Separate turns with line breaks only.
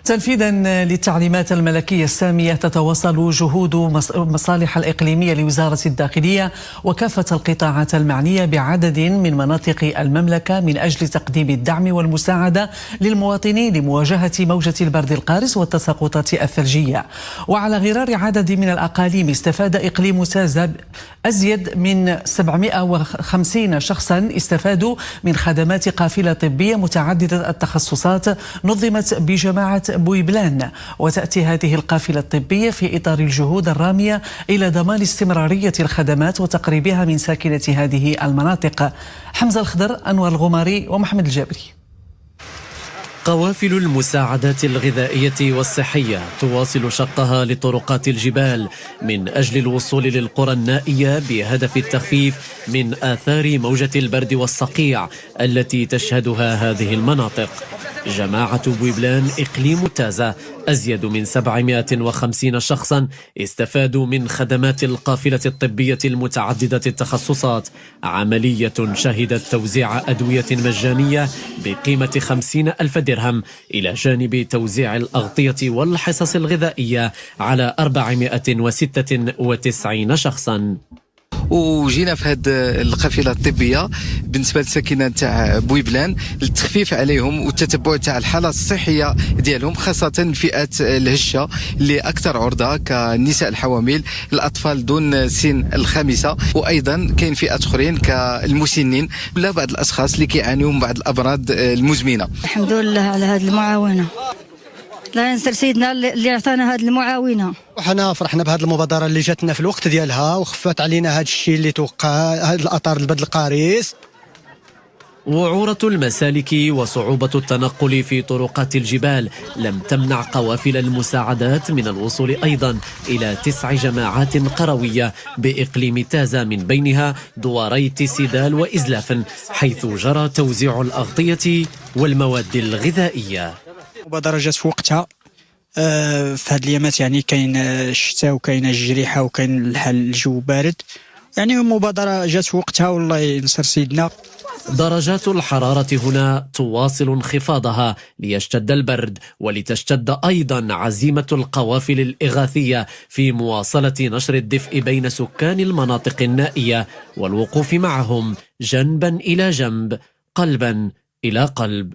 تنفيذا للتعليمات الملكية السامية، تتواصل جهود مصالح الإقليمية لوزارة الداخلية وكافة القطاعات المعنية بعدد من مناطق المملكة من أجل تقديم الدعم والمساعدة للمواطنين لمواجهة موجة البرد القارس والتساقطات الثلجية. وعلى غرار عدد من الأقاليم، استفاد إقليم تازة أزيد من 750 شخصا استفادوا من خدمات قافلة طبية متعددة التخصصات نظمت بجماعة بويبلان. وتأتي هذه القافلة الطبية في إطار الجهود الرامية إلى ضمان استمرارية الخدمات وتقريبها من ساكنة هذه المناطق. حمزة الخضر، أنور الغماري، ومحمد الجابري.
قوافل المساعدات الغذائية والصحية تواصل شقها لطرقات الجبال من أجل الوصول للقرى النائية بهدف التخفيف من آثار موجة البرد والصقيع التي تشهدها هذه المناطق. جماعة بويبلان إقليم تازة أزيد من 750 شخصا استفادوا من خدمات القافلة الطبية المتعددة التخصصات، عملية شهدت توزيع أدوية مجانية بقيمة 50,000 درهم إلى جانب توزيع الأغطية والحصص الغذائية على 496 شخصا.
وجينا في هذه القافله الطبيه بالنسبه للساكنه تاع بويبلان للتخفيف عليهم والتتبع تاع الحاله الصحيه ديالهم، خاصه الفئات الهشه اللي اكثر عرضه كالنساء الحوامل، الاطفال دون سن الخامسه، وايضا كاين فئات اخرين كالمسنين ولا بعض الاشخاص اللي كيعانيوا من بعض الامراض المزمنه.
الحمد لله على هذه المعاونه، لا ينسر سيدنا اللي عطانا هذه المعاونه.
وحنا فرحنا بهذه المبادره اللي جاتنا في الوقت ديالها وخفت علينا هذا الشيء اللي توقع، هذه الاثار البرد القارس.
وعورة المسالك وصعوبة التنقل في طرقات الجبال لم تمنع قوافل المساعدات من الوصول أيضا إلى 9 جماعات قروية بإقليم تازة، من بينها دواريت سيدال وإزلاف، حيث جرى توزيع الأغطية والمواد الغذائية.
المبادرة جات في وقتها في هذه الأيامات، يعني كاين الشتاء وكاين الجريحة وكاين الحال الجو بارد، يعني المبادرة جات في وقتها والله ينصر سيدنا.
درجات الحرارة هنا تواصل انخفاضها ليشتد البرد، ولتشتد أيضا عزيمة القوافل الإغاثية في مواصلة نشر الدفء بين سكان المناطق النائية والوقوف معهم جنبا إلى جنب، قلبا إلى قلب.